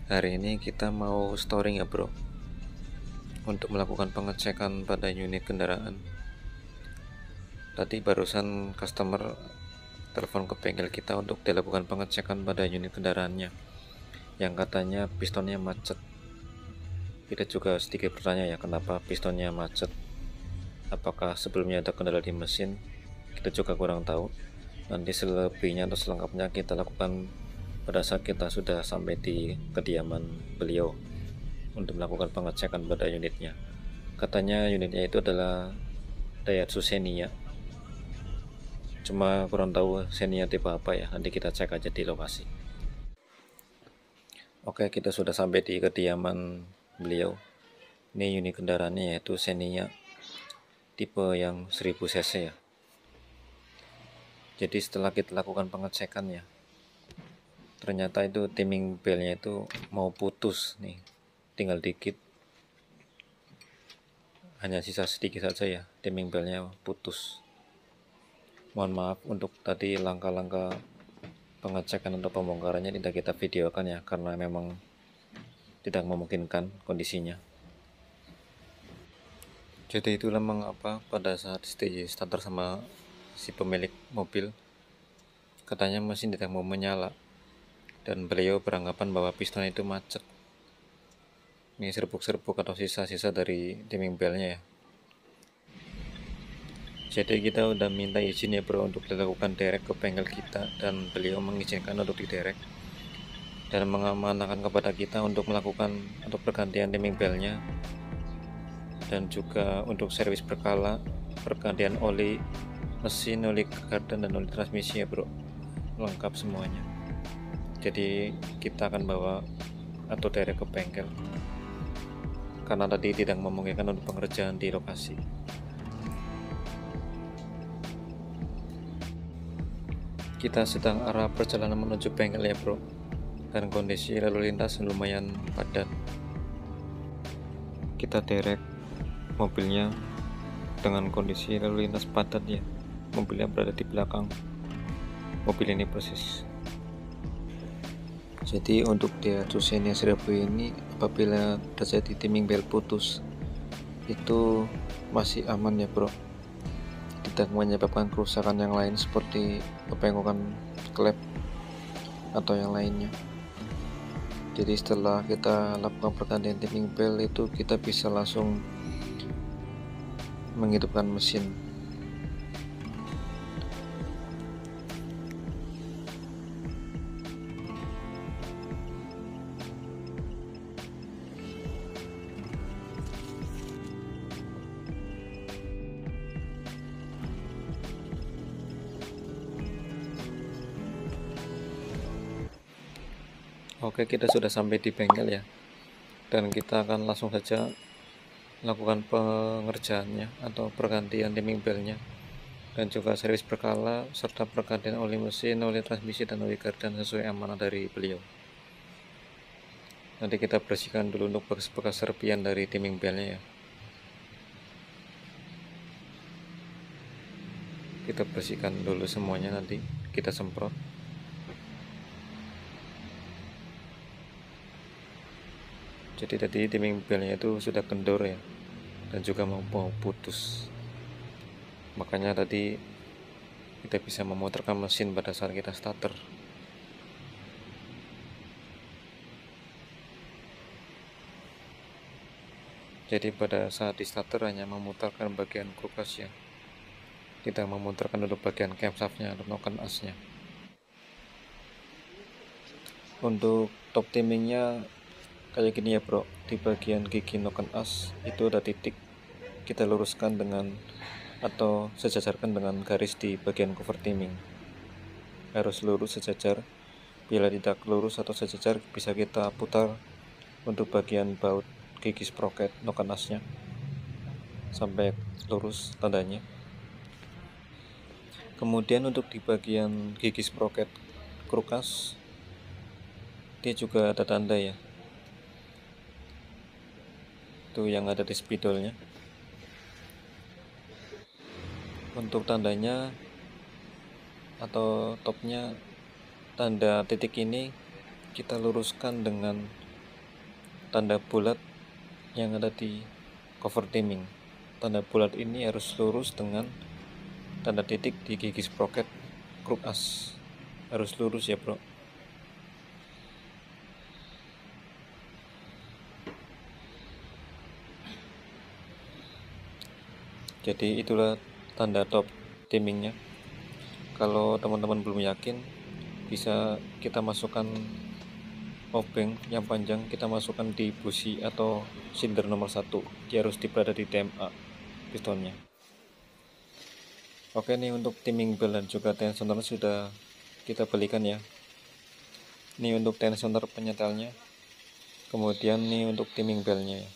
Hari ini kita mau storing ya bro, untuk melakukan pengecekan pada unit kendaraan. Tadi barusan customer telepon ke bengkel kita untuk dilakukan pengecekan pada unit kendaraannya, yang katanya pistonnya macet. Kita juga sedikit bertanya ya, kenapa pistonnya macet. Apakah sebelumnya ada kendala di mesin? Kita juga kurang tahu. Nanti selebihnya atau selengkapnya kita lakukan pada saat kita sudah sampai di kediaman beliau untuk melakukan pengecekan pada unitnya. Katanya unitnya itu adalah Daihatsu Xenia, cuma kurang tahu Xenia tipe apa ya, nanti kita cek aja di lokasi. Oke, kita sudah sampai di kediaman beliau. Ini unit kendaraannya yaitu Xenia tipe yang 1000 cc ya. Jadi setelah kita lakukan pengecekan ya, ternyata itu timing belnya itu mau putus nih, tinggal dikit, hanya sisa sedikit saja ya, timing belnya putus. Mohon maaf untuk tadi langkah-langkah pengecekan atau pembongkarannya tidak kita videokan ya, karena memang tidak memungkinkan kondisinya. Jadi itulah mengapa pada saat stage starter sama si pemilik mobil, katanya mesin tidak mau menyala, dan beliau beranggapan bahwa piston itu macet. Ini serbuk-serbuk atau sisa-sisa dari timing belnya ya. Jadi kita udah minta izin ya bro untuk dilakukan derek ke bengkel kita, dan beliau mengizinkan untuk diderek dan mengamanahkan kepada kita untuk melakukan untuk pergantian timing belnya, dan juga untuk servis berkala, pergantian oli mesin, oli gardan, dan oli transmisi ya bro, lengkap semuanya. Jadi kita akan bawa atau derek ke bengkel karena tadi tidak memungkinkan untuk pengerjaan di lokasi. Kita sedang arah perjalanan menuju bengkel ya bro, dan kondisi lalu lintas lumayan padat. Kita derek mobilnya dengan kondisi lalu lintas padat ya, mobilnya berada di belakang mobil ini persis. Jadi untuk Daihatsu Xenia 1000 ini apabila terjadi timing belt putus itu masih aman ya bro, tidak menyebabkan kerusakan yang lain seperti kepengukan klep atau yang lainnya. Jadi setelah kita lakukan pergantian timing belt itu kita bisa langsung menghidupkan mesin. Oke, kita sudah sampai di bengkel ya, dan kita akan langsung saja lakukan pengerjaannya atau pergantian timing belnya, dan juga servis berkala serta pergantian oli mesin, oli transmisi, dan oli gardan sesuai amanah dari beliau. Nanti kita bersihkan dulu untuk bekas-bekas serpian dari timing belnya ya. Kita bersihkan dulu semuanya, nanti kita semprot. Jadi tadi timing belnya itu sudah kendor ya, dan juga mau putus. Makanya tadi kita bisa memutarkan mesin pada saat kita starter. Jadi pada saat di starter hanya memutarkan bagian kulkas ya, tidak memutarkan untuk bagian camshaftnya atau noken asnya. Untuk top timingnya kayak gini ya bro, di bagian gigi noken as itu ada titik, kita luruskan dengan atau sejajarkan dengan garis di bagian cover timing, harus lurus sejajar. Bila tidak lurus atau sejajar bisa kita putar untuk bagian baut gigi sprocket noken asnya sampai lurus tandanya. Kemudian untuk di bagian gigi sprocket krukas dia juga ada tanda ya, itu yang ada di spidolnya. Untuk tandanya atau topnya, tanda titik ini kita luruskan dengan tanda bulat yang ada di cover timing. Tanda bulat ini harus lurus dengan tanda titik di gigi sprocket kruk as, harus lurus ya bro. Jadi itulah tanda top timingnya. Kalau teman-teman belum yakin, bisa kita masukkan obeng yang panjang, kita masukkan di busi atau silinder nomor 1. Dia harus berada di TMA pistonnya. Oke, nih untuk timing belt dan juga tensioner sudah kita belikan ya. Ini untuk tensioner penyetelnya, kemudian nih untuk timing beltnya ya.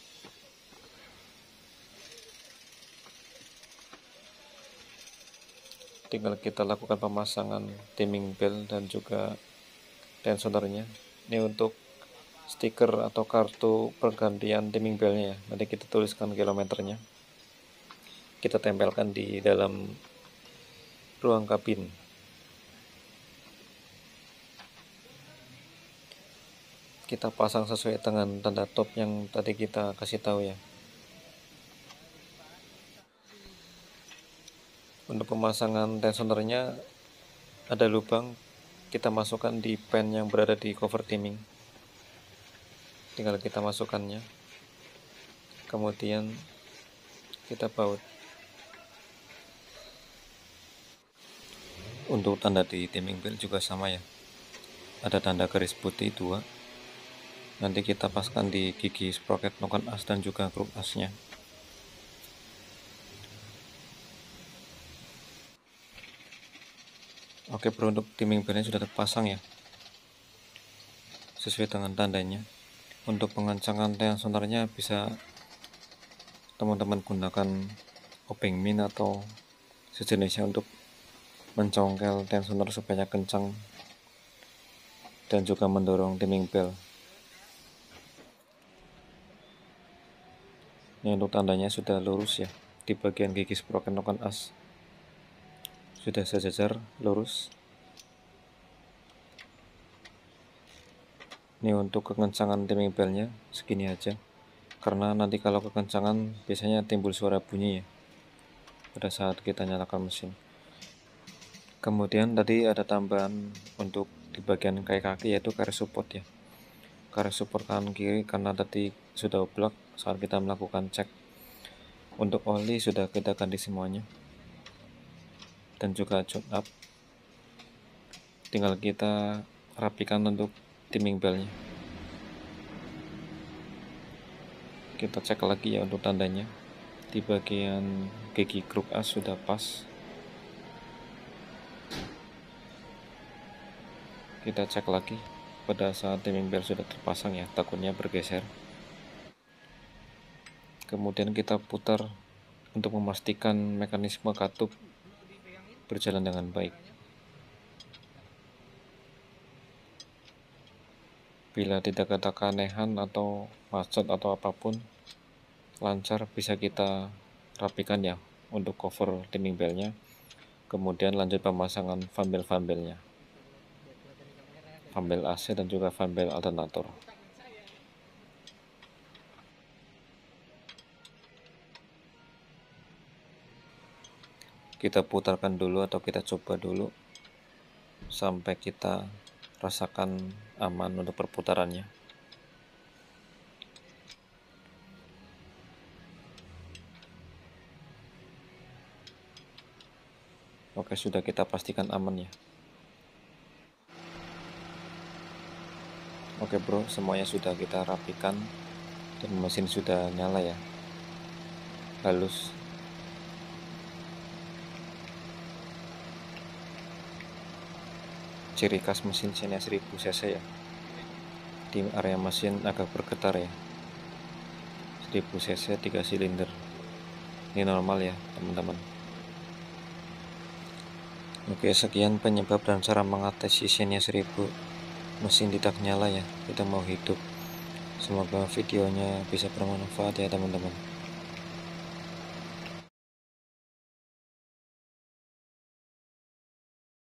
Tinggal kita lakukan pemasangan timing belt dan juga tensionernya. Ini untuk stiker atau kartu pergantian timing beltnya ya. Nanti kita tuliskan kilometernya, kita tempelkan di dalam ruang kabin. Kita pasang sesuai dengan tanda top yang tadi kita kasih tahu ya. Untuk pemasangan tensionernya ada lubang, kita masukkan di pen yang berada di cover timing. Tinggal kita masukkannya, kemudian kita baut. Untuk tanda di timing belt juga sama ya, ada tanda garis putih 2. Nanti kita paskan di gigi sprocket noken as dan juga kruk asnya. Oke bro, untuk timing beltnya sudah terpasang ya, sesuai dengan tandanya. Untuk pengencangan tensionernya bisa teman-teman gunakan obeng min atau sejenisnya untuk mencongkel tensioner supaya kencang dan juga mendorong timing belt. Ini untuk tandanya sudah lurus ya, di bagian gigi sprocket noken as sudah sejajar lurus. Ini untuk kekencangan timing beltnya segini aja, karena nanti kalau kekencangan biasanya timbul suara bunyi ya pada saat kita nyalakan mesin. Kemudian tadi ada tambahan untuk di bagian kaki yaitu karet support ya, karet support kanan kiri, karena tadi sudah oblak saat kita melakukan cek. Untuk oli sudah kita ganti semuanya dan juga joint up, tinggal kita rapikan untuk timing beltnya. Kita cek lagi ya untuk tandanya, di bagian gigi kruk as sudah pas. Kita cek lagi pada saat timing belt sudah terpasang ya, takutnya bergeser. Kemudian kita putar untuk memastikan mekanisme katup berjalan dengan baik. Bila tidak ada keanehan atau macet atau apapun, lancar, bisa kita rapikan ya untuk cover timing beltnya. Kemudian lanjut pemasangan fan beltnya, fan belt AC dan juga fan belt alternator. Kita putarkan dulu atau kita coba dulu sampai kita rasakan aman untuk perputarannya. Oke, sudah kita pastikan aman ya. Oke bro, semuanya sudah kita rapikan dan mesin sudah nyala ya, halus. Ciri khas mesin Xenia 1000 cc ya, di area mesin agak bergetar ya. 1000 cc 3 silinder, ini normal ya teman-teman. Oke, sekian penyebab dan cara mengatasi Xenia 1000 mesin tidak nyala ya, kita mau hidup. Semoga videonya bisa bermanfaat ya teman-teman.